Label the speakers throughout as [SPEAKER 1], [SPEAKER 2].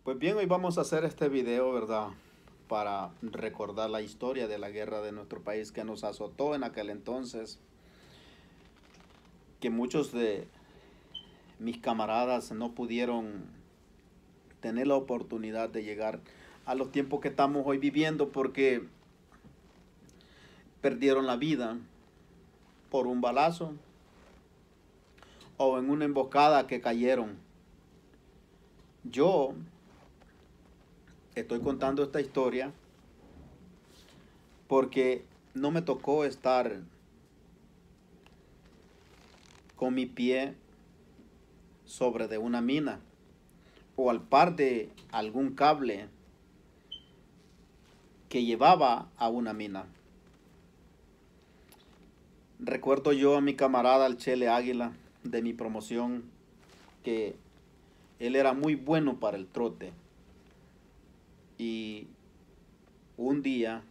[SPEAKER 1] Pues bien, hoy vamos a hacer este video, ¿verdad? Para recordar la historia de la guerra de nuestro país que nos azotó en aquel entonces, que muchos de mis camaradas no pudieron tener la oportunidad de llegar a los tiempos que estamos hoy viviendo porque perdieron la vida por un balazo o en una emboscada que cayeron. Yo estoy contando esta historia porque no me tocó estar con mi pie sobre de una mina o al par de algún cable que llevaba a una mina. Recuerdo yo a mi camarada el Chele Águila de mi promoción que él era muy bueno para el trote y un día,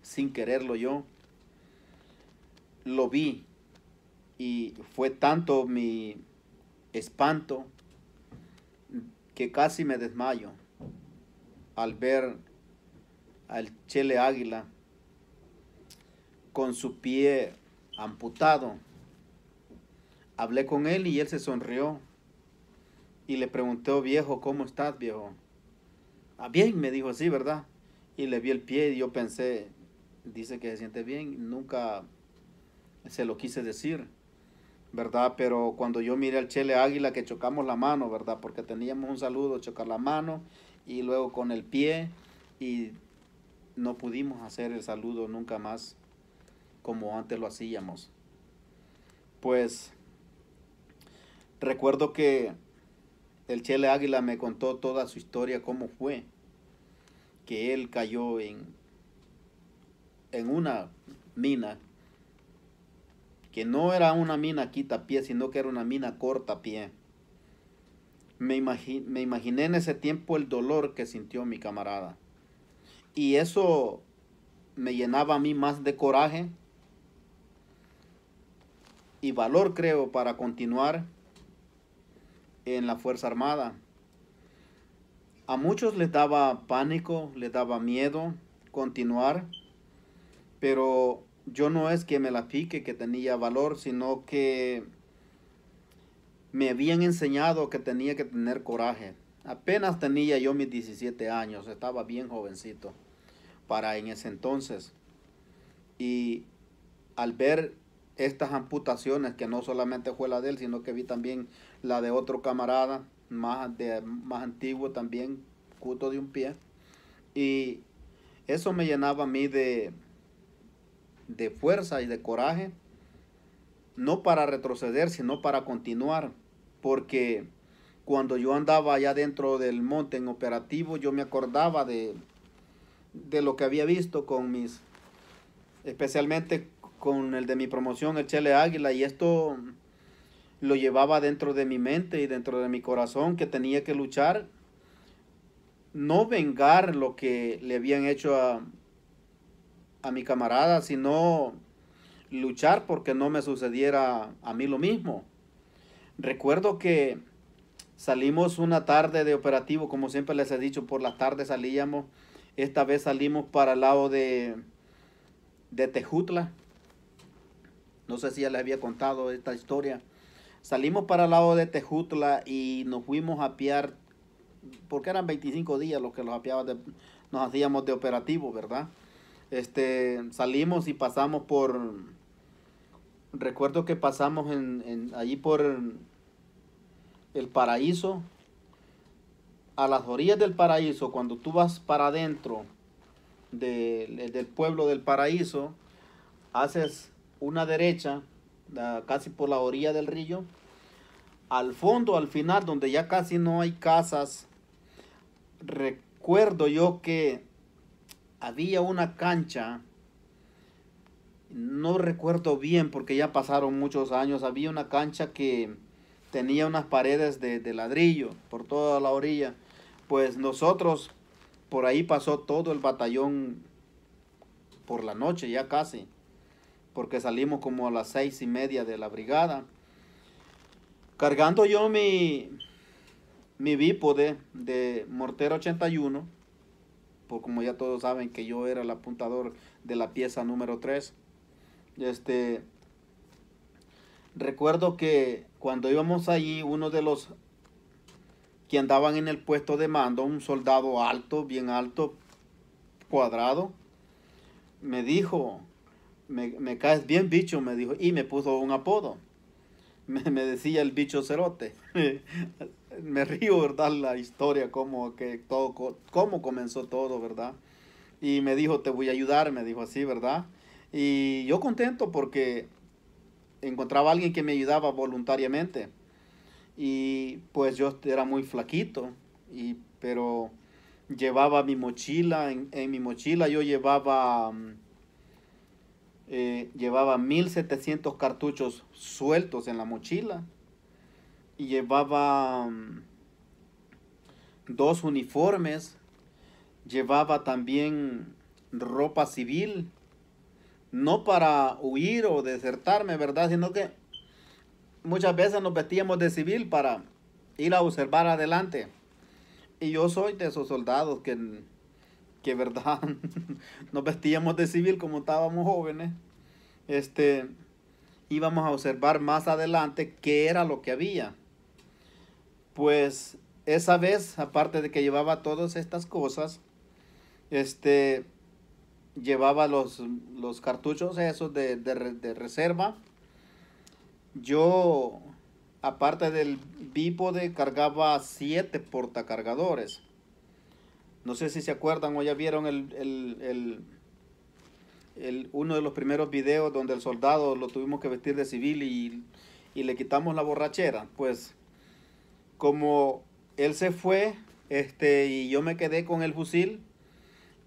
[SPEAKER 1] sin quererlo yo, lo vi y fue tanto mi espanto que casi me desmayo al ver al Chele Águila con su pie amputado. Hablé con él y él se sonrió y le pregunté: "Oh, viejo, ¿cómo estás, viejo?". "Ah, bien", me dijo así, ¿verdad? Y le vi el pie y yo pensé, dice que se siente bien, nunca se lo quise decir, ¿verdad? Pero cuando yo miré al Chele Águila que chocamos la mano, ¿verdad? Porque teníamos un saludo, chocar la mano y luego con el pie y no pudimos hacer el saludo nunca más como antes lo hacíamos. Pues recuerdo que el Chele Águila me contó toda su historia, cómo fue que él cayó en una mina, que no era una mina quita pie, sino que era una mina corta pie. Me imaginé en ese tiempo el dolor que sintió mi camarada. Y eso me llenaba a mí más de coraje y valor, creo, para continuar en la Fuerza Armada. A muchos les daba pánico, les daba miedo continuar, pero yo no es que me la pique, que tenía valor, sino que me habían enseñado que tenía que tener coraje. Apenas tenía yo mis 17 años, estaba bien jovencito para en ese entonces. Y al ver estas amputaciones, que no solamente fue la de él, sino que vi también la de otro camarada más antiguo también, cuto de un pie. Y eso me llenaba a mí de fuerza y de coraje, no para retroceder, sino para continuar. Porque cuando yo andaba allá dentro del monte en operativo, yo me acordaba de lo que había visto con mis, especialmente con el de mi promoción, el Chele Águila, y esto lo llevaba dentro de mi mente y dentro de mi corazón, que tenía que luchar, no vengar lo que le habían hecho a mi camarada, sino luchar porque no me sucediera a mí lo mismo. Recuerdo que salimos una tarde de operativo, como siempre les he dicho, por las tardes salíamos. Esta vez salimos para el lado de Tejutla. No sé si ya les había contado esta historia. Salimos para el lado de Tejutla y nos fuimos a apiar, porque eran 25 días los que nos hacíamos de operativo, ¿verdad? Salimos y pasamos recuerdo que pasamos allí por el Paraíso, a las orillas del Paraíso. Cuando tú vas para adentro del pueblo del Paraíso, haces una derecha, casi por la orilla del río. Al fondo, al final, donde ya casi no hay casas, recuerdo yo que había una cancha, no recuerdo bien porque ya pasaron muchos años. Había una cancha que tenía unas paredes de ladrillo por toda la orilla. Pues nosotros, por ahí pasó todo el batallón por la noche ya casi, porque salimos como a las 6:30 de la brigada, cargando yo mi bípode de mortero 81, por como ya todos saben que yo era el apuntador de la pieza número 3. Recuerdo que cuando íbamos allí, uno de los que andaban en el puesto de mando, un soldado alto, bien alto, cuadrado, me dijo, me caes bien, bicho, me dijo, y me puso un apodo. Me decía el bicho cerote. Me río, ¿verdad? La historia, cómo comenzó todo, ¿verdad? Y me dijo, te voy a ayudar, me dijo así, ¿verdad? Y yo contento porque encontraba a alguien que me ayudaba voluntariamente. Y pues yo era muy flaquito, pero llevaba mi mochila, en mi mochila yo llevaba 1700 cartuchos sueltos en la mochila y llevaba 2 uniformes, llevaba también ropa civil, no para huir o desertarme, ¿verdad? Sino que muchas veces nos vestíamos de civil para ir a observar adelante. Y yo soy de esos soldados que verdad, nos vestíamos de civil como estábamos jóvenes. Este, íbamos a observar más adelante qué era lo que había. Pues esa vez, aparte de que llevaba todas estas cosas, llevaba los cartuchos esos de reserva. Yo, aparte del bípode, cargaba 7 portacargadores. No sé si se acuerdan o ya vieron uno de los primeros videos donde el soldado lo tuvimos que vestir de civil y le quitamos la borrachera. Pues como él se fue, y yo me quedé con el fusil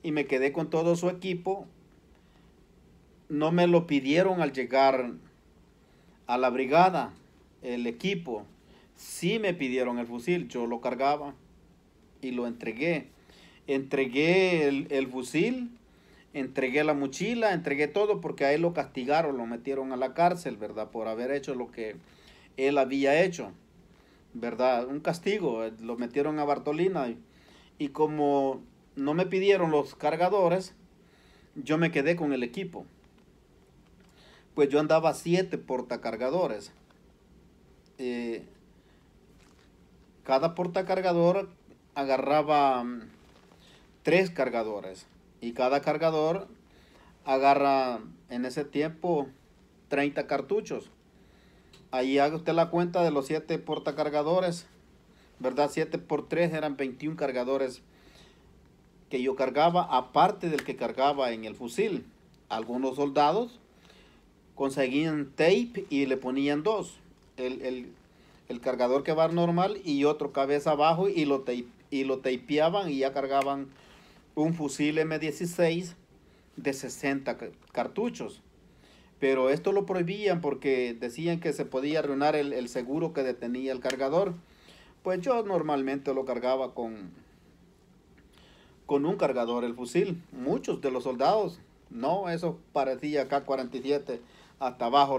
[SPEAKER 1] y me quedé con todo su equipo, no me lo pidieron al llegar a la brigada, el equipo. Sí me pidieron el fusil, yo lo cargaba y lo entregué. Entregué el fusil, entregué la mochila, entregué todo porque a él lo castigaron, lo metieron a la cárcel, ¿verdad? Por haber hecho lo que él había hecho, ¿verdad? Un castigo, lo metieron a Bartolina y como no me pidieron los cargadores, yo me quedé con el equipo. Pues yo andaba 7 portacargadores. Cada portacargador agarraba 3 cargadores y cada cargador agarra en ese tiempo 30 cartuchos. Ahí haga usted la cuenta de los 7 portacargadores, ¿verdad? 7 por 3 eran 21 cargadores que yo cargaba, aparte del que cargaba en el fusil. Algunos soldados conseguían tape y le ponían 2. El cargador que va normal y otro cabeza abajo y lo tapeaban y ya cargaban un fusil M16 de 60 cartuchos. Pero esto lo prohibían porque decían que se podía arruinar el seguro que detenía el cargador. Pues yo normalmente lo cargaba con un cargador el fusil. Muchos de los soldados, no, eso parecía K-47 hasta abajo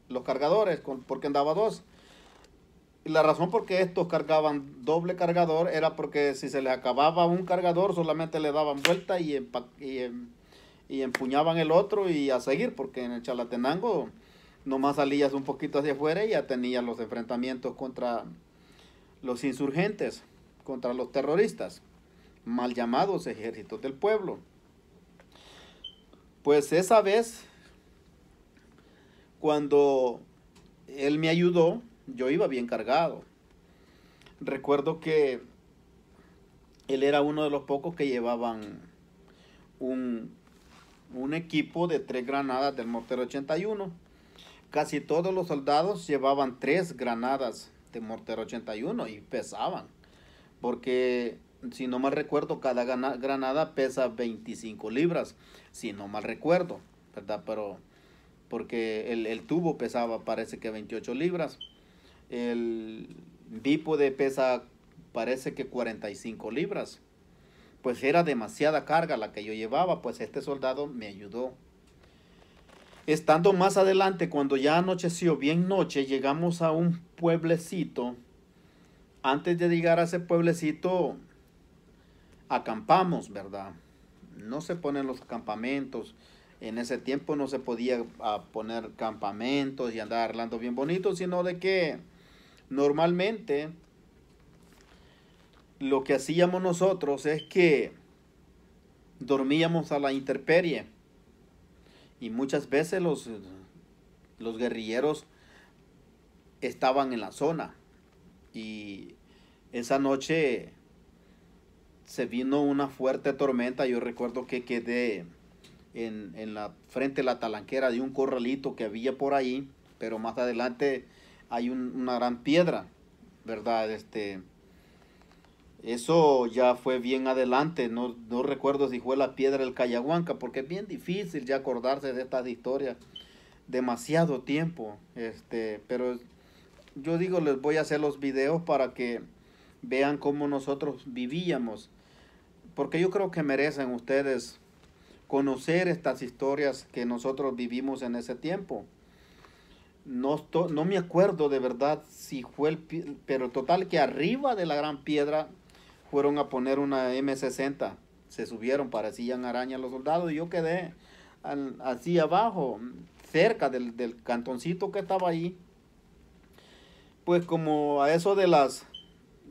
[SPEAKER 1] los cargadores, porque andaba 2. Y la razón por qué estos cargaban doble cargador era porque si se les acababa un cargador solamente le daban vuelta y empuñaban el otro y a seguir, porque en el Chalatenango nomás salías un poquito hacia afuera y ya tenías los enfrentamientos contra los insurgentes, contra los terroristas, mal llamados ejércitos del pueblo. Pues esa vez, cuando él me ayudó, yo iba bien cargado. Recuerdo que él era uno de los pocos que llevaban un equipo de 3 granadas del mortero 81. Casi todos los soldados llevaban 3 granadas de mortero 81 y pesaban. Porque si no mal recuerdo, cada granada pesa 25 libras. Si no mal recuerdo, ¿verdad? Pero porque el tubo pesaba, parece que 28 libras. El bípode pesa, parece que 45 libras. Pues era demasiada carga la que yo llevaba, pues este soldado me ayudó. Estando más adelante, cuando ya anocheció bien noche, llegamos a un pueblecito. Antes de llegar a ese pueblecito, acampamos, ¿verdad? No se ponen los campamentos. En ese tiempo no se podía poner campamentos y andar arreglando bien bonito, sino de que normalmente lo que hacíamos nosotros es que dormíamos a la intemperie. Y muchas veces los guerrilleros estaban en la zona. Y esa noche se vino una fuerte tormenta. Yo recuerdo que quedé en la frente de la talanquera de un corralito que había por ahí, pero más adelante hay una gran piedra, ¿verdad? Eso ya fue bien adelante, no recuerdo si fue la piedra del Cayahuanca, porque es bien difícil ya acordarse de estas historias, demasiado tiempo, pero yo digo, les voy a hacer los videos para que vean cómo nosotros vivíamos, porque yo creo que merecen ustedes conocer estas historias que nosotros vivimos en ese tiempo. No me acuerdo de verdad si fue pero total que arriba de la gran piedra fueron a poner una M60. Se subieron, parecían arañas los soldados y yo quedé así abajo, cerca del cantoncito que estaba ahí. Pues como a eso de las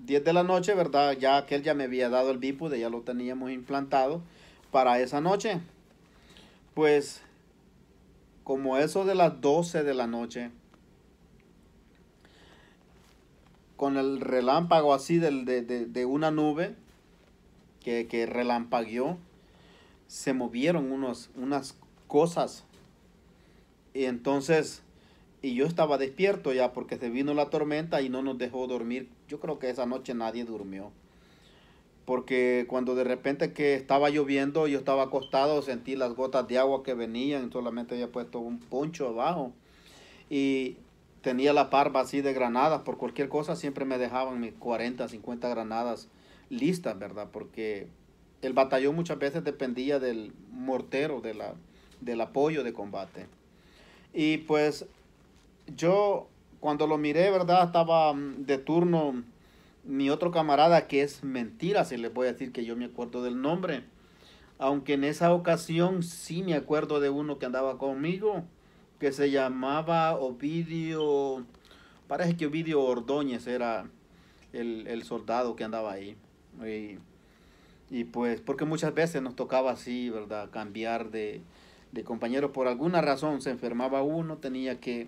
[SPEAKER 1] 10 de la noche, ¿verdad? Ya aquel ya me había dado el bípode, ya lo teníamos implantado para esa noche. Pues como eso de las 12 de la noche, con el relámpago así de una nube que relampagueó, se movieron unas cosas. Y entonces, y yo estaba despierto ya porque se vino la tormenta y no nos dejó dormir. Yo creo que esa noche nadie durmió. Porque cuando de repente que estaba lloviendo, yo estaba acostado, sentí las gotas de agua que venían, solamente había puesto un poncho abajo. Y tenía la parva así de granadas, por cualquier cosa siempre me dejaban mis 40, 50 granadas listas, ¿verdad? Porque el batallón muchas veces dependía del mortero, del apoyo de combate. Y pues yo cuando lo miré, ¿verdad? Estaba de turno mi otro camarada, que es mentira si les voy a decir que yo me acuerdo del nombre. Aunque en esa ocasión sí me acuerdo de uno que andaba conmigo, que se llamaba Ovidio, parece que Ovidio Ordóñez era el soldado que andaba ahí. Y, y pues, porque muchas veces nos tocaba así, ¿verdad? Cambiar de compañero. Por alguna razón se enfermaba uno, tenía que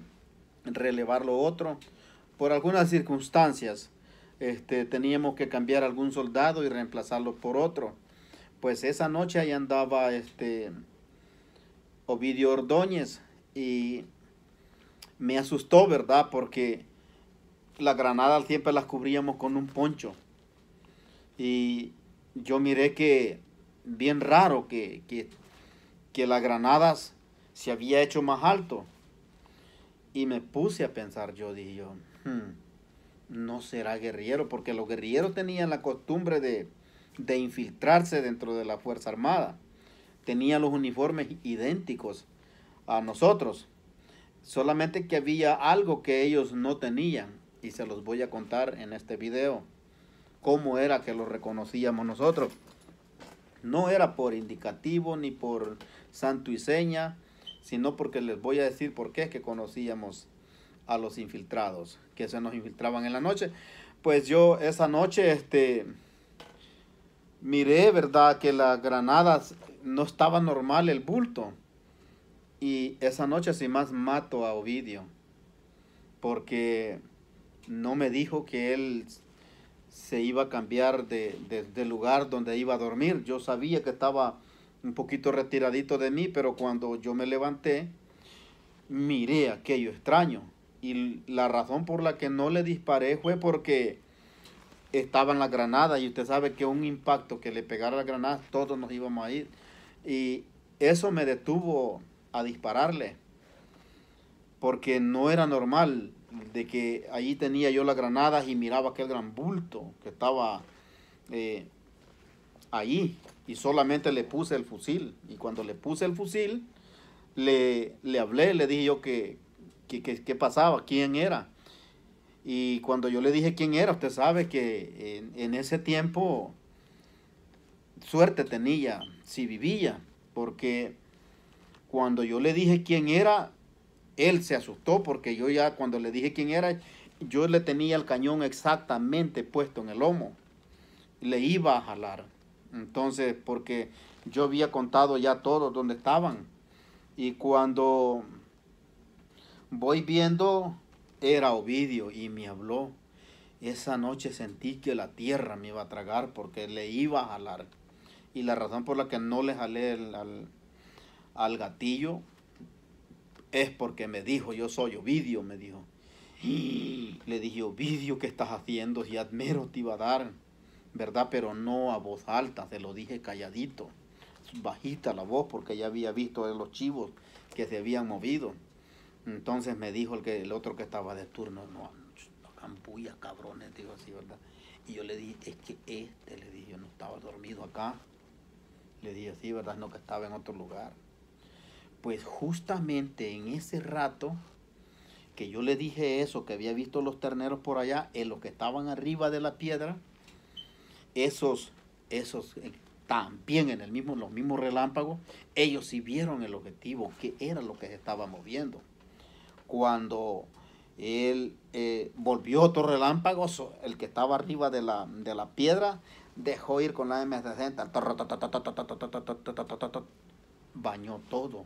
[SPEAKER 1] relevarlo otro. Por algunas circunstancias, teníamos que cambiar algún soldado y reemplazarlo por otro. Pues esa noche ahí andaba Ovidio Ordóñez y me asustó, ¿verdad? Porque las granadas siempre las cubríamos con un poncho. Y yo miré que bien raro que las granadas se había hecho más alto. Y me puse a pensar, yo dije yo, no será guerrillero, porque los guerrilleros tenían la costumbre de infiltrarse dentro de la Fuerza Armada. Tenían los uniformes idénticos a nosotros. Solamente que había algo que ellos no tenían. Y se los voy a contar en este video. Cómo era que los reconocíamos nosotros. No era por indicativo ni por santo y seña, sino porque les voy a decir por qué es que conocíamos a los infiltrados, que se nos infiltraban en la noche. Pues yo esa noche miré, ¿verdad?, que las granadas no estaba normal el bulto. Y esa noche sin más mato a Ovidio, porque no me dijo que él se iba a cambiar de lugar donde iba a dormir. Yo sabía que estaba un poquito retiradito de mí, pero cuando yo me levanté, miré aquello extraño. Y la razón por la que no le disparé fue porque estaban las granadas y usted sabe que un impacto que le pegara las granadas, todos nos íbamos a ir. Y eso me detuvo a dispararle, porque no era normal de que allí tenía yo las granadas y miraba aquel gran bulto que estaba allí, y solamente le puse el fusil. Y cuando le puse el fusil, le hablé, le dije yo qué pasaba, quién era. Y cuando yo le dije quién era, usted sabe que en ese tiempo suerte tenía si vivía, porque cuando yo le dije quién era, él se asustó porque yo ya cuando le dije quién era, yo le tenía el cañón exactamente puesto en el lomo. Le iba a jalar. Entonces, porque yo había contado ya todos donde estaban. Y cuando voy viendo, era Ovidio y me habló. Esa noche sentí que la tierra me iba a tragar porque le iba a jalar. Y la razón por la que no le jalé al gatillo es porque me dijo, yo soy Ovidio, me dijo. Y le dije, Ovidio, ¿qué estás haciendo? Y admiro te iba a dar, ¿verdad? Pero no a voz alta, se lo dije calladito, bajita la voz, porque ya había visto los chivos que se habían movido. Entonces me dijo el otro que estaba de turno, no hagan bulla, cabrones, digo así, ¿verdad? Y yo le dije, es que le dije, yo no estaba dormido acá. Le dije así, ¿verdad? No, que estaba en otro lugar. Pues justamente en ese rato que yo le dije eso, que había visto los terneros por allá, en los que estaban arriba de la piedra, esos también en los mismos relámpagos, ellos sí vieron el objetivo, que era lo que se estaba moviendo. Cuando él volvió otro relámpago, el que estaba arriba de la piedra, dejó ir con la M60, bañó todo.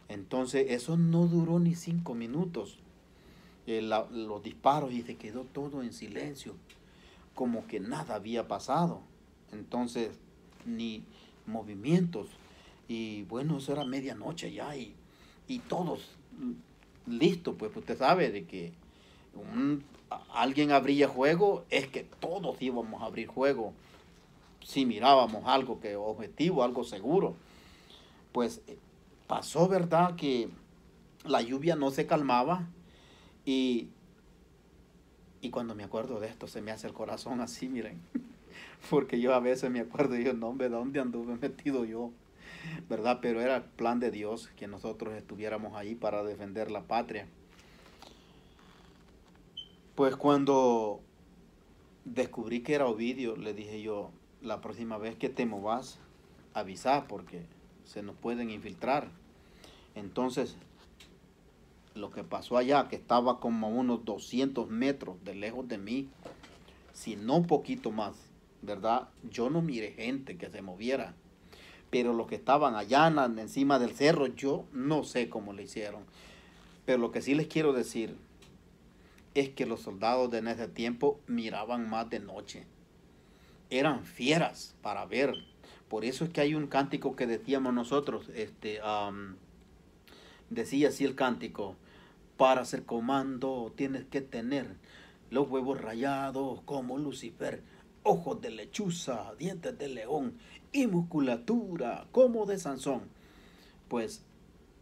[SPEAKER 1] Entonces eso no duró ni 5 minutos. Los disparos y se quedó todo en silencio, como que nada había pasado. Entonces, ni movimientos. Y bueno, eso era medianoche ya y todos listos, pues usted sabe de que alguien abría juego, es que todos íbamos a abrir juego si mirábamos algo que objetivo, algo seguro. Pues pasó, ¿verdad? Que la lluvia no se calmaba y, y cuando me acuerdo de esto se me hace el corazón así, miren. Porque yo a veces me acuerdo y digo, no, hombre, ¿dónde anduve metido yo? ¿Verdad? Pero era el plan de Dios que nosotros estuviéramos ahí para defender la patria. Pues cuando descubrí que era Ovidio, le dije yo, la próxima vez que te movas, avisa porque se nos pueden infiltrar. Entonces, lo que pasó allá, que estaba como a unos 200 metros de lejos de mí, si no un poquito más, ¿verdad? Yo no miré gente que se moviera, pero los que estaban allá encima del cerro, yo no sé cómo le hicieron. Pero lo que sí les quiero decir es que los soldados de en ese tiempo miraban más de noche. Eran fieras para ver. Por eso es que hay un cántico que decíamos nosotros, decía así el cántico, para ser comando tienes que tener los huevos rayados como Lucifer, ojos de lechuza, dientes de león y musculatura como de Sansón. Pues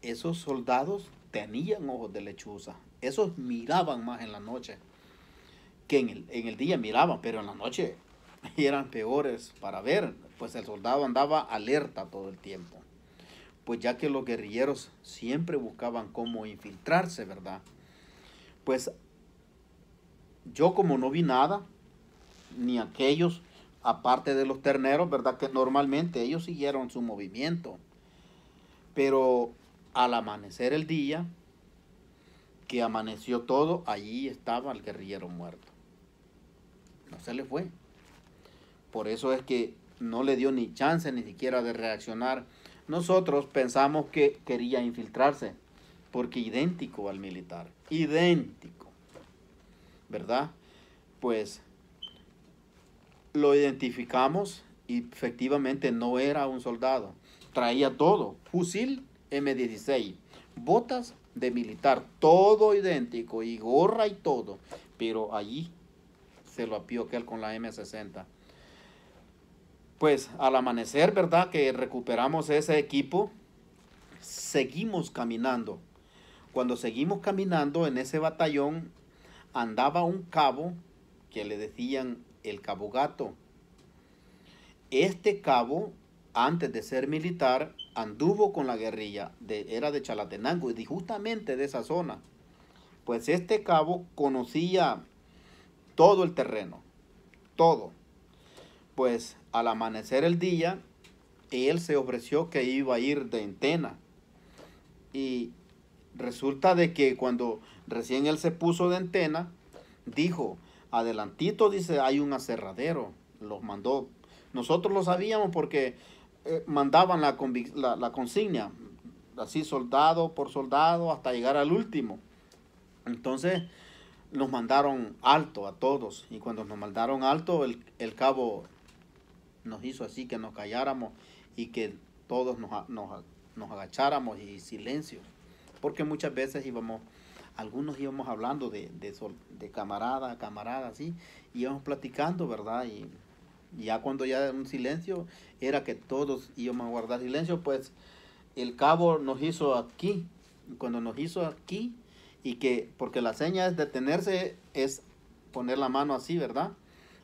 [SPEAKER 1] esos soldados tenían ojos de lechuza. Esos miraban más en la noche que en el día miraban, pero en la noche eran peores para ver. Pues el soldado andaba alerta todo el tiempo. Pues ya que los guerrilleros siempre buscaban cómo infiltrarse, ¿verdad? Pues yo como no vi nada, ni aquellos, aparte de los terneros, ¿verdad? Que normalmente ellos siguieron su movimiento. Pero al amanecer el día, que amaneció todo, allí estaba el guerrillero muerto. No se le fue. Por eso es que no le dio ni chance ni siquiera de reaccionar. Nosotros pensamos que quería infiltrarse, porque idéntico al militar, idéntico, ¿verdad? Pues lo identificamos y efectivamente no era un soldado. Traía todo, fusil M16, botas de militar, todo idéntico y gorra y todo. Pero allí se lo apió aquel con la M60. Pues al amanecer, ¿verdad? Que recuperamos ese equipo, seguimos caminando. Cuando seguimos caminando en ese batallón andaba un cabo que le decían el Cabo Gato. Este cabo, antes de ser militar, anduvo con la guerrilla, era de Chalatenango y justamente de esa zona. Pues este cabo conocía todo el terreno, todo. Pues al amanecer el día, él se ofreció que iba a ir de Entena. Y resulta de que cuando recién él se puso de Entena, dijo, adelantito, dice, hay un aserradero. Los mandó. Nosotros lo sabíamos porque mandaban la consigna, así soldado por soldado hasta llegar al último. Entonces nos mandaron alto a todos. Y cuando nos mandaron alto, el cabo nos hizo así que nos calláramos y que todos nos agacháramos y silencio. Porque muchas veces algunos íbamos hablando de camarada a camarada, así, y íbamos platicando, ¿verdad? Y ya cuando ya un silencio, era que todos íbamos a guardar silencio, pues el cabo nos hizo aquí, cuando nos hizo aquí, porque la seña es detenerse, es poner la mano así, ¿verdad?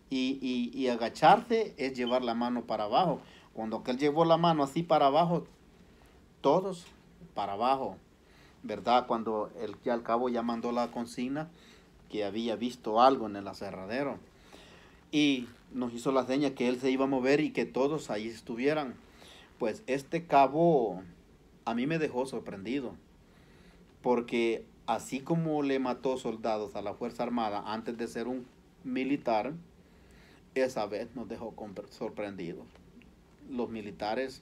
[SPEAKER 1] Y agacharse es llevar la mano para abajo. Cuando aquel llevó la mano así para abajo, todos para abajo, ¿verdad? Cuando ya al cabo ya mandó la consigna que había visto algo en el aserradero. Y nos hizo la seña que él se iba a mover y que todos ahí estuvieran. Pues este cabo a mí me dejó sorprendido. Porque así como le mató soldados a la Fuerza Armada antes de ser un militar, esa vez nos dejó sorprendidos. Los militares,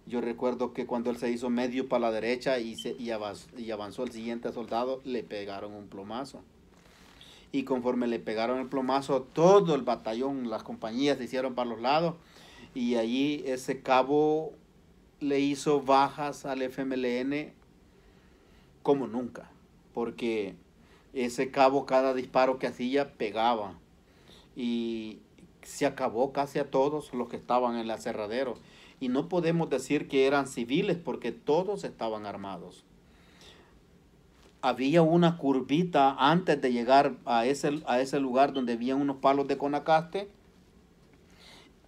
[SPEAKER 1] yo recuerdo que cuando él se hizo medio para la derecha y avanzó el siguiente soldado, le pegaron un plomazo. Y conforme le pegaron el plomazo, todo el batallón, las compañías se hicieron para los lados. Y allí ese cabo le hizo bajas al FMLN como nunca. Porque ese cabo, cada disparo que hacía, pegaba. Y se acabó casi a todos los que estaban en el aserradero. Y no podemos decir que eran civiles porque todos estaban armados. Había una curvita antes de llegar a ese lugar donde había unos palos de Conacaste.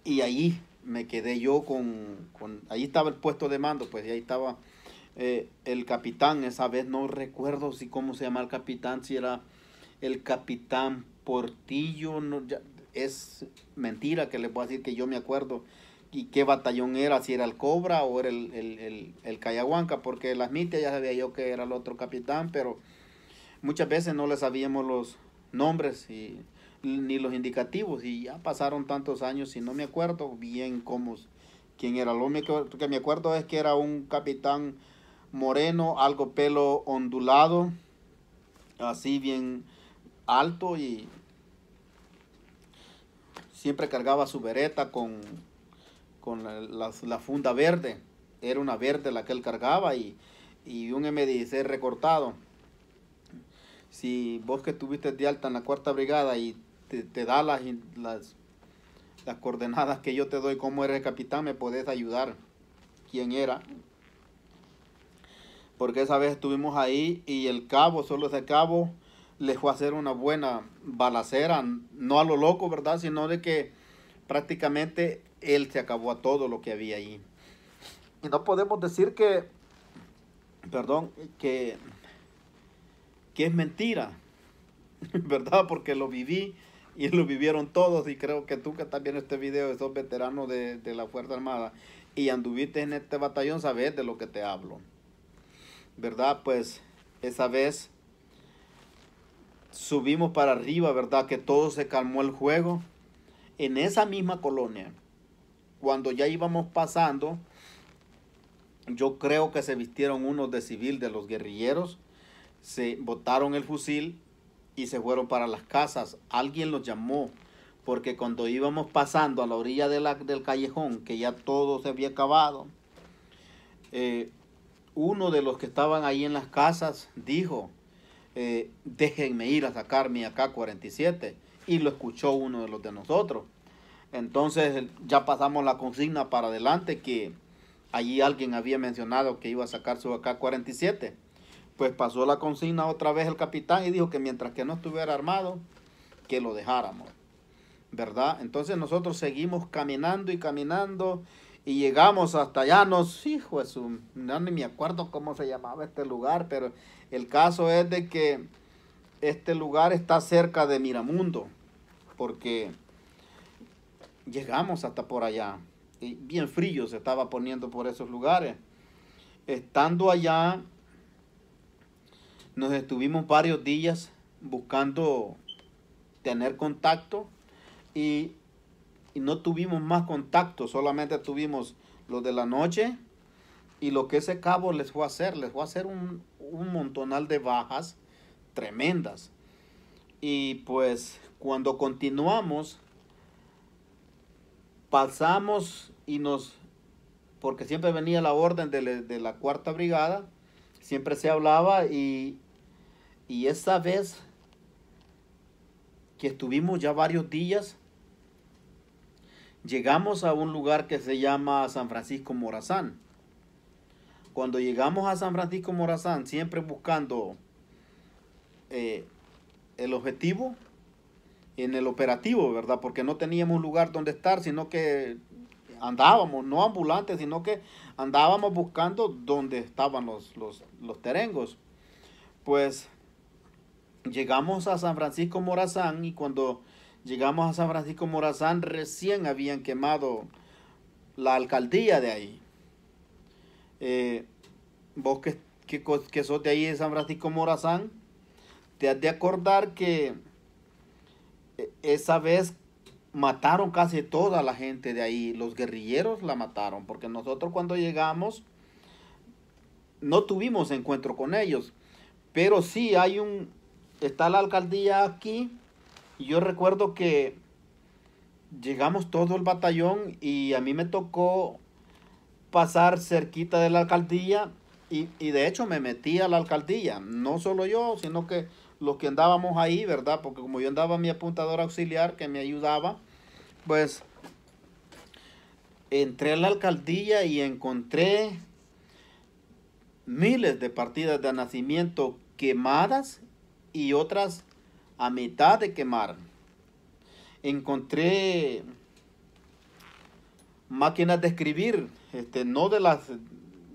[SPEAKER 1] Y ahí me quedé yo ahí estaba el puesto de mando, pues y ahí estaba el capitán. Esa vez no recuerdo cómo se llama el capitán, si era el capitán Portillo, no, es mentira que les voy a decir que yo me acuerdo y qué batallón era, si era el Cobra o era el Cayahuanca, porque las mitias ya sabía yo que era el otro capitán, pero muchas veces no le sabíamos los nombres ni los indicativos, y ya pasaron tantos años y no me acuerdo bien quién era. Lo único que me acuerdo es que era un capitán moreno, algo pelo ondulado, así bien alto, y siempre cargaba su bereta con la funda verde. Era una verde la que él cargaba y un M16 recortado. Si vos que estuviste de alta en la 4ª brigada y te da las coordenadas que yo te doy como eres el capitán, me podés ayudar quién era. Porque esa vez estuvimos ahí y el cabo, solo ese cabo, le fue a hacer una buena balacera, no a lo loco, ¿verdad? Sino de que prácticamente él se acabó a todo lo que había ahí. Y no podemos decir que es mentira, ¿verdad? Porque lo viví y lo vivieron todos, y creo que tú que estás viendo este video, sos veterano de la Fuerza Armada y anduviste en este batallón, sabes de lo que te hablo, ¿verdad? Pues esa vez subimos para arriba, ¿verdad? Que todo se calmó el juego. En esa misma colonia, cuando ya íbamos pasando, yo creo que se vistieron unos de civil de los guerrilleros, se botaron el fusil y se fueron para las casas. Alguien los llamó, porque cuando íbamos pasando a la orilla del callejón, que ya todo se había acabado, uno de los que estaban ahí en las casas dijo, déjenme ir a sacar mi AK-47, y lo escuchó uno de los de nosotros. Entonces ya pasamos la consigna para adelante, que allí alguien había mencionado que iba a sacar su AK-47. Pues pasó la consigna otra vez el capitán y dijo que mientras que no estuviera armado, que lo dejáramos, ¿verdad? Entonces nosotros seguimos caminando y caminando, y llegamos hasta allá, hijo de su, no ni me acuerdo cómo se llamaba este lugar, pero el caso es de que este lugar está cerca de Miramundo, porque llegamos hasta por allá, y bien frío se estaba poniendo por esos lugares. Estando allá, nos estuvimos varios días buscando tener contacto y, y no tuvimos más contacto, solamente tuvimos los de la noche y lo que ese cabo les fue a hacer, un montonal de bajas tremendas. Y pues cuando continuamos, pasamos y porque siempre venía la orden de la cuarta brigada, siempre se hablaba y esa vez que estuvimos ya varios días, llegamos a un lugar que se llama San Francisco Morazán. Cuando llegamos a San Francisco Morazán, siempre buscando el objetivo en el operativo, ¿verdad? Porque no teníamos lugar donde estar, sino que andábamos, no ambulantes, sino que andábamos buscando donde estaban los terengos. Pues llegamos a San Francisco Morazán y cuando llegamos a San Francisco Morazán recién habían quemado la alcaldía de ahí. Vos que sos de ahí de San Francisco Morazán, te has de acordar que esa vez mataron casi toda la gente de ahí, los guerrilleros la mataron, porque nosotros cuando llegamos no tuvimos encuentro con ellos, pero sí está la alcaldía aquí, y yo recuerdo que llegamos todo el batallón y a mí me tocó pasar cerquita de la alcaldía y de hecho me metí a la alcaldía, no solo yo, sino que los que andábamos ahí, ¿verdad? Porque como yo andaba mi apuntador auxiliar que me ayudaba, pues entré a la alcaldía y encontré miles de partidas de nacimiento quemadas y otras a mitad de quemar. Encontré máquinas de escribir, no de las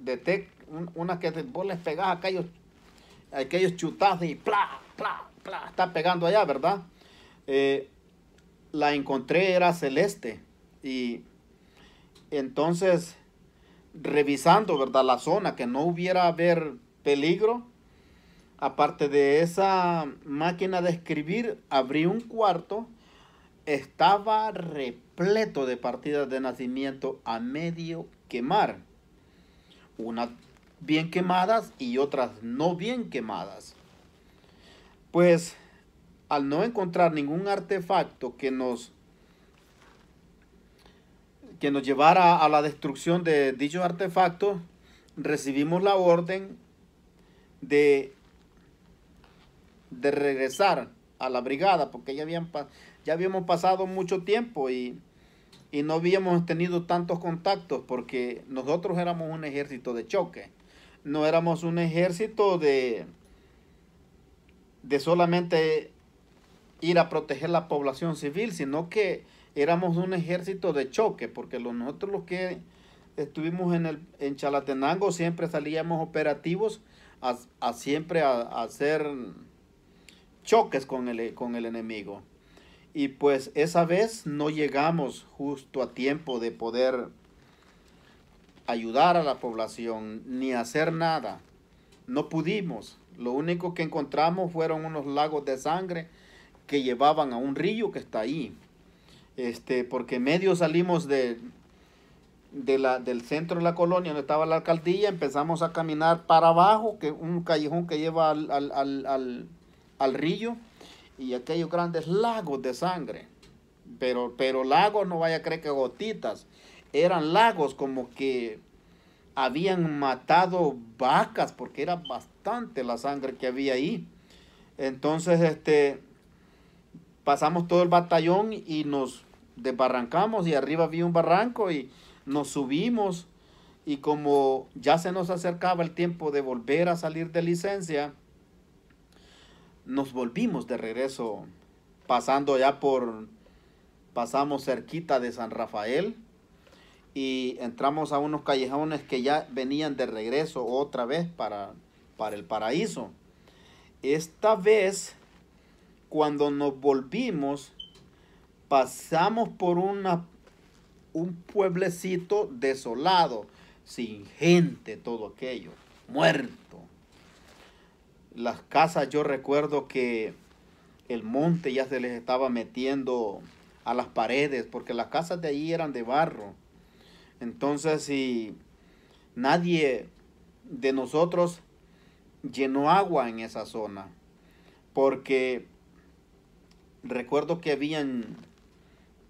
[SPEAKER 1] de tec, unas que vos les pegás a aquellos chutazos y plá, plá, plá, está pegando allá, ¿verdad? La encontré, era celeste. Y entonces, revisando, ¿verdad? La zona, que no hubiera haber peligro, aparte de esa máquina de escribir, abrí un cuarto, estaba repleto de partidas de nacimiento a medio quemar. Unas bien quemadas y otras no bien quemadas. Pues al no encontrar ningún artefacto que nos llevara a la destrucción de dichos artefactos, recibimos la orden de regresar a la brigada, porque ya habíamos pasado mucho tiempo y no habíamos tenido tantos contactos, porque nosotros éramos un ejército de choque, no éramos un ejército de solamente ir a proteger la población civil, sino que éramos un ejército de choque, porque nosotros los que estuvimos en Chalatenango siempre salíamos operativos siempre a hacer choques con el enemigo. Y pues esa vez no llegamos justo a tiempo de poder ayudar a la población ni hacer nada. No pudimos. Lo único que encontramos fueron unos lagos de sangre que llevaban a un río que está ahí. Porque medio salimos del centro de la colonia donde estaba la alcaldía, empezamos a caminar para abajo, que un callejón que lleva al río, y aquellos grandes lagos de sangre. Pero lagos, no vaya a creer que gotitas, eran lagos como que habían matado vacas, porque era bastante la sangre que había ahí. Entonces, pasamos todo el batallón y nos desbarrancamos, y arriba había un barranco y nos subimos, y como ya se nos acercaba el tiempo de volver a salir de licencia, nos volvimos de regreso, pasamos cerquita de San Rafael, y entramos a unos callejones que ya venían de regreso otra vez para el paraíso. Esta vez, cuando nos volvimos, pasamos por un pueblecito desolado, sin gente, todo aquello, muerto. Las casas, yo recuerdo que el monte ya se les estaba metiendo a las paredes, porque las casas de allí eran de barro. Entonces, si nadie de nosotros llenó agua en esa zona, porque recuerdo que habían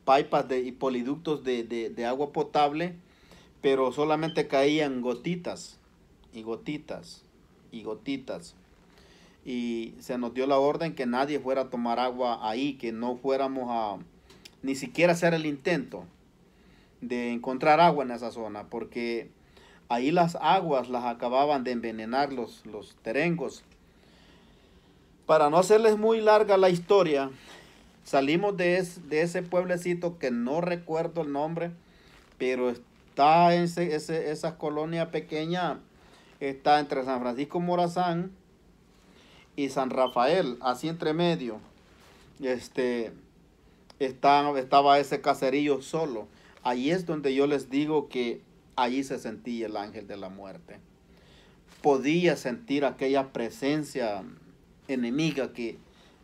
[SPEAKER 1] pipas y poliductos de agua potable, pero solamente caían gotitas y gotitas y gotitas. Y se nos dio la orden que nadie fuera a tomar agua ahí, que no fuéramos a ni siquiera hacer el intento de encontrar agua en esa zona, porque ahí las aguas las acababan de envenenar los terengos. Para no hacerles muy larga la historia, salimos de ese pueblecito que no recuerdo el nombre, pero está en esa colonia pequeña, está entre San Francisco Morazán y San Rafael, así entre medio. Estaba ese caserillo solo. Ahí es donde yo les digo que allí se sentía el ángel de la muerte. Podía sentir aquella presencia enemiga que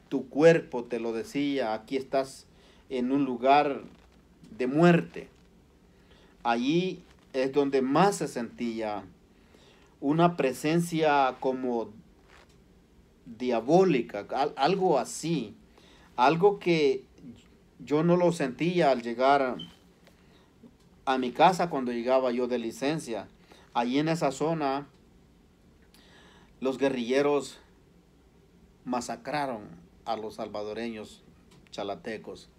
[SPEAKER 1] tu cuerpo te lo decía, aquí estás en un lugar de muerte. Allí es donde más se sentía una presencia como diabólica, algo así, algo que yo no lo sentía al llegar a mi casa cuando llegaba yo de licencia. Allí en esa zona, los guerrilleros masacraron a los salvadoreños chalatecos.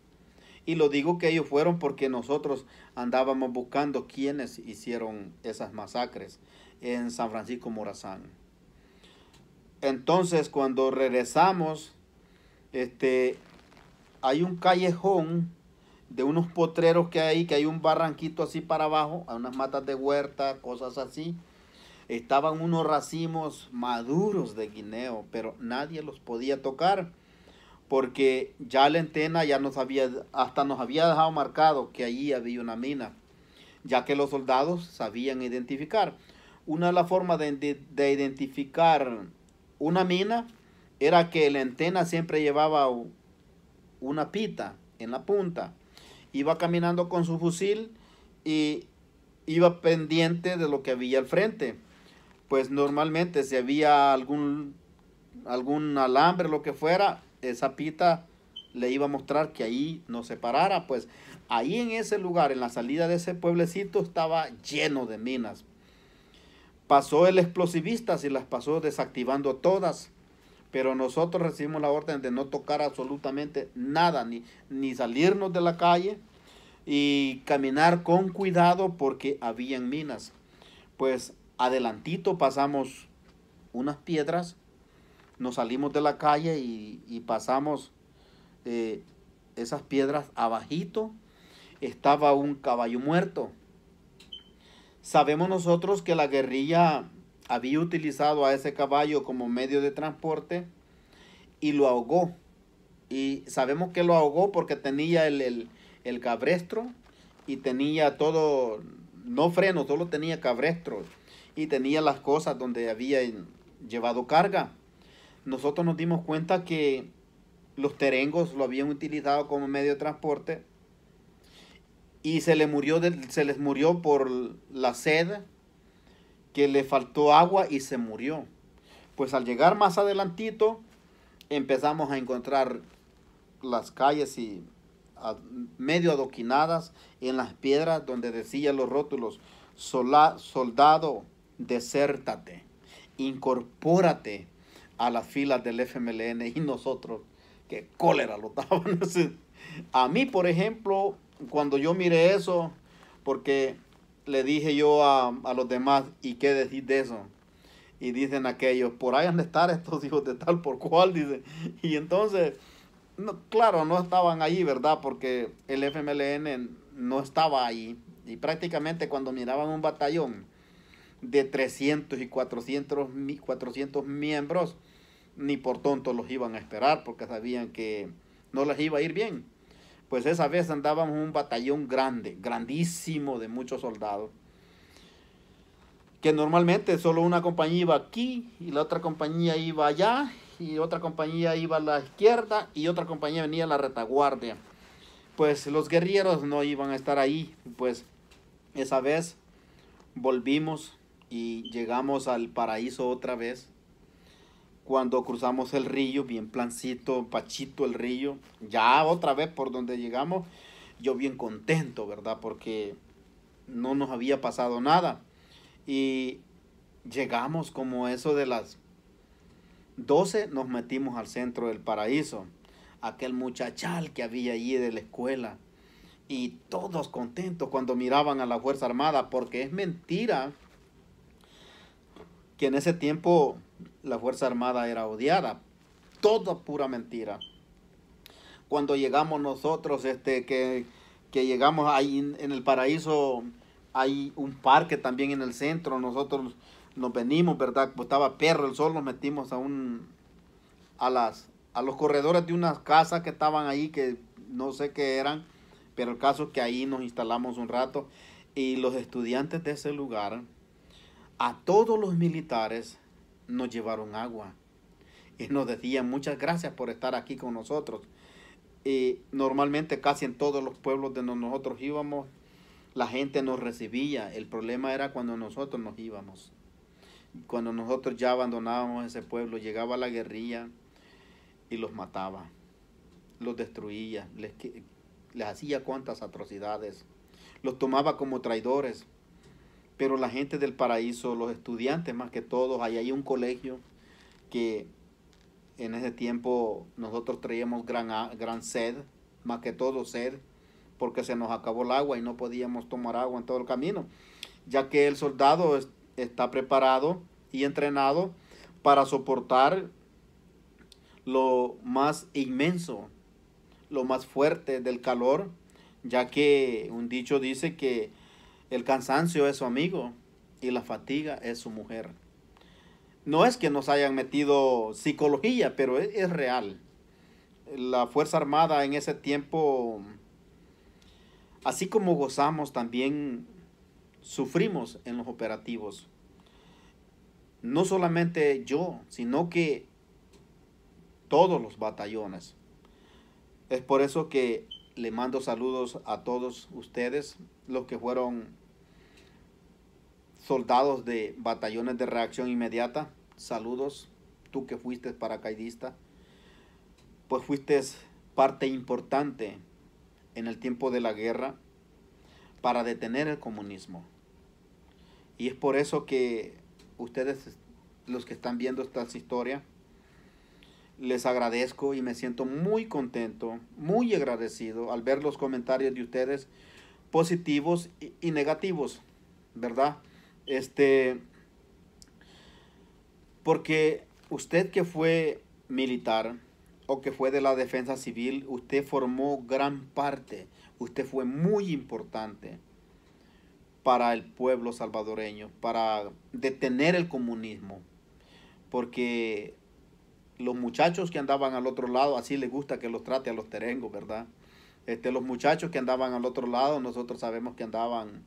[SPEAKER 1] Y lo digo que ellos fueron porque nosotros andábamos buscando quienes hicieron esas masacres en San Francisco Morazán. Entonces, cuando regresamos, hay un callejón de unos potreros que hay un barranquito así para abajo, hay unas matas de huerta, cosas así. Estaban unos racimos maduros de guineo, pero nadie los podía tocar, porque ya la antena ya hasta nos había dejado marcado que allí había una mina, ya que los soldados sabían identificar. Una de las formas de identificar una mina era que la antena siempre llevaba una pita en la punta. Iba caminando con su fusil y iba pendiente de lo que había al frente. Pues normalmente si había algún alambre, lo que fuera, esa pita le iba a mostrar que ahí no se parara. Pues ahí en ese lugar, en la salida de ese pueblecito, estaba lleno de minas. Pasó el explosivista y las pasó desactivando todas, pero nosotros recibimos la orden de no tocar absolutamente nada, ni salirnos de la calle y caminar con cuidado porque habían minas. Pues adelantito pasamos unas piedras, nos salimos de la calle y pasamos esas piedras. Abajito estaba un caballo muerto. Sabemos nosotros que la guerrilla había utilizado a ese caballo como medio de transporte y lo ahogó. Y sabemos que lo ahogó porque tenía el cabestro y tenía todo, no freno, solo tenía cabestro y tenía las cosas donde había llevado carga. Nosotros nos dimos cuenta que los terengos lo habían utilizado como medio de transporte y se les murió por la sed, que le faltó agua y se murió. Pues al llegar más adelantito empezamos a encontrar las calles medio adoquinadas en las piedras donde decían los rótulos: soldado, desértate, incorpórate a las filas del FMLN. Y nosotros, qué cólera lo daban. A mí, por ejemplo, cuando yo miré eso, porque le dije yo a los demás, ¿y qué decir de eso? Y dicen aquellos: por ahí han de estar estos hijos de tal por cual, dice. Y entonces, no, claro, no estaban ahí, ¿verdad? Porque el FMLN no estaba ahí. Y prácticamente cuando miraban un batallón de 300 y 400 miembros, ni por tonto los iban a esperar porque sabían que no les iba a ir bien. Pues esa vez andábamos un batallón grande, grandísimo, de muchos soldados, que normalmente solo una compañía iba aquí y la otra compañía iba allá y otra compañía iba a la izquierda y otra compañía venía a la retaguardia. Pues los guerrilleros no iban a estar ahí. Pues esa vez volvimos y llegamos al Paraíso otra vez. Cuando cruzamos el río, bien plancito, pachito el río, ya otra vez por donde llegamos, yo bien contento, ¿verdad? Porque no nos había pasado nada. Y llegamos como eso de las 12, nos metimos al centro del Paraíso. Aquel muchachal que había allí de la escuela. Y todos contentos cuando miraban a la Fuerza Armada, porque es mentira que en ese tiempo la Fuerza Armada era odiada. Toda pura mentira. Cuando llegamos nosotros, que llegamos ahí en el Paraíso, hay un parque también en el centro. Nosotros nos venimos, ¿verdad? Pues estaba perro el sol, nos metimos a los corredores de unas casas que estaban ahí, que no sé qué eran, pero el caso es que ahí nos instalamos un rato. Y los estudiantes de ese lugar, a todos los militares, nos llevaron agua. Y nos decían muchas gracias por estar aquí con nosotros. Y normalmente casi en todos los pueblos donde nosotros íbamos, la gente nos recibía. El problema era cuando nosotros nos íbamos. Cuando nosotros ya abandonábamos ese pueblo, llegaba la guerrilla y los mataba, los destruía, les hacía cuantas atrocidades, los tomaba como traidores. Pero la gente del Paraíso, los estudiantes más que todos, ahí hay un colegio que en ese tiempo nosotros traíamos gran sed, más que todo sed, porque se nos acabó el agua y no podíamos tomar agua en todo el camino, ya que el soldado está preparado y entrenado para soportar lo más inmenso, lo más fuerte del calor, ya que un dicho dice que el cansancio es su amigo y la fatiga es su mujer. No es que nos hayan metido psicología, pero es real. La Fuerza Armada en ese tiempo, así como gozamos, también sufrimos en los operativos. No solamente yo, sino que todos los batallones. Es por eso que le mando saludos a todos ustedes, los que fueron soldados de batallones de reacción inmediata. Saludos, tú que fuiste paracaidista, pues fuiste parte importante en el tiempo de la guerra para detener el comunismo. Y es por eso que ustedes, los que están viendo esta historia, les agradezco y me siento muy contento, muy agradecido al ver los comentarios de ustedes positivos y negativos, ¿verdad? Porque usted que fue militar o que fue de la defensa civil, usted formó gran parte, usted fue muy importante para el pueblo salvadoreño, para detener el comunismo, porque los muchachos que andaban al otro lado, así les gusta que los trate a los terengos, ¿verdad? Los muchachos que andaban al otro lado, nosotros sabemos que andaban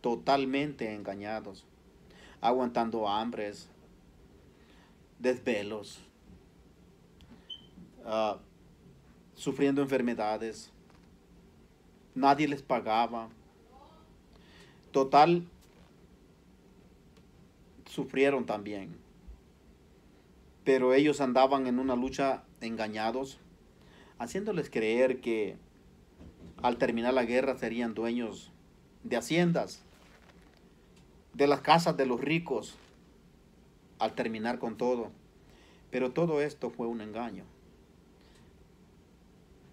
[SPEAKER 1] totalmente engañados, aguantando hambres, desvelos, sufriendo enfermedades, nadie les pagaba, total, sufrieron también, pero ellos andaban en una lucha engañados, haciéndoles creer que al terminar la guerra serían dueños de haciendas, de las casas de los ricos, al terminar con todo. Pero todo esto fue un engaño.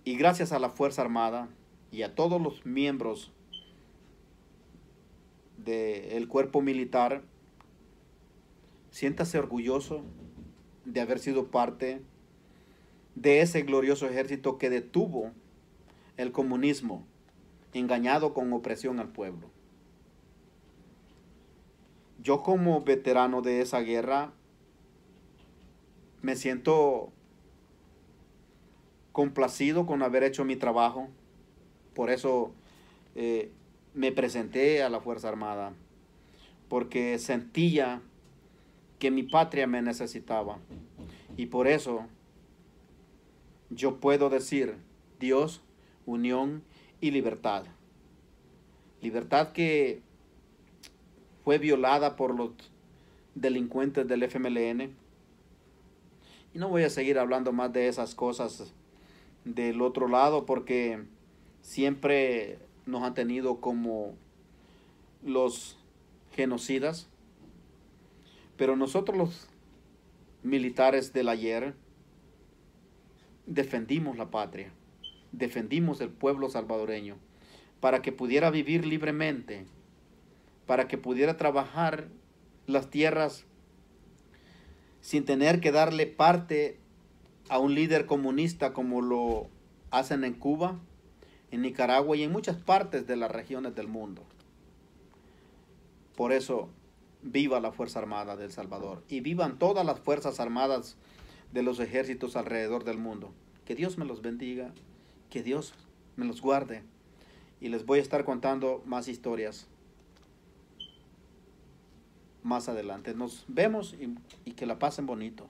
[SPEAKER 1] Y gracias a la Fuerza Armada y a todos los miembros del cuerpo militar, siéntase orgulloso de haber sido parte de ese glorioso ejército que detuvo el comunismo, engañado con opresión al pueblo. yo como veterano de esa guerra me siento complacido con haber hecho mi trabajo. Por eso eh, me presenté a la Fuerza Armada, porque sentía que mi patria me necesitaba. Y por eso yo puedo decir Dios, unión y libertad. Libertad que fue violada por los delincuentes del FMLN. Y no voy a seguir hablando más de esas cosas del otro lado porque siempre nos han tenido como los genocidas. Pero nosotros los militares del ayer defendimos la patria, defendimos el pueblo salvadoreño para que pudiera vivir libremente, para que pudiera trabajar las tierras sin tener que darle parte a un líder comunista como lo hacen en Cuba, en Nicaragua y en muchas partes de las regiones del mundo. Por eso, viva la Fuerza Armada de El Salvador y vivan todas las Fuerzas Armadas de los ejércitos alrededor del mundo. Que Dios me los bendiga, que Dios me los guarde y les voy a estar contando más historias más adelante. Nos vemos y que la pasen bonito.